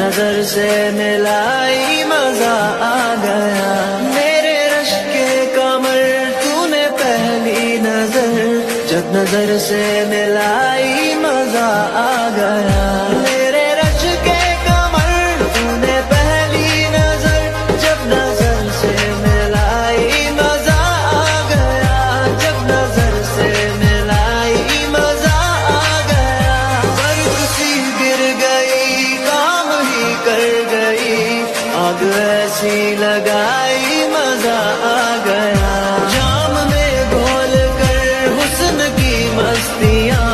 नजर से मिलाई मजा आ गया। मेरे रश के कमर तूने पहली नजर, जब नजर से मिलाई मजा आ गया। मेरे रश के कमर तूने पहली नजर, जब नजर से मिलाई मजा आ गया। जब नजर से मिलाई मजा आ गया। बर्फ सी गिर गई, काम ही कर गई, आग ऐसी लगाई मजा आ गया। जाम में घोल कर हुस्न की मस्तियाँ,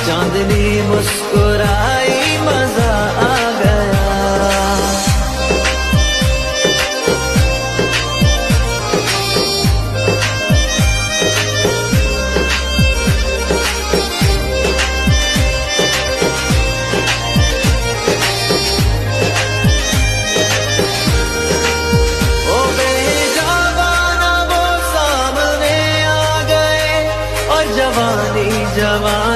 चांदनी मुस्कुराई मजा आ गया। ओ बेजाना वो सामने आ गए, और जवानी जवान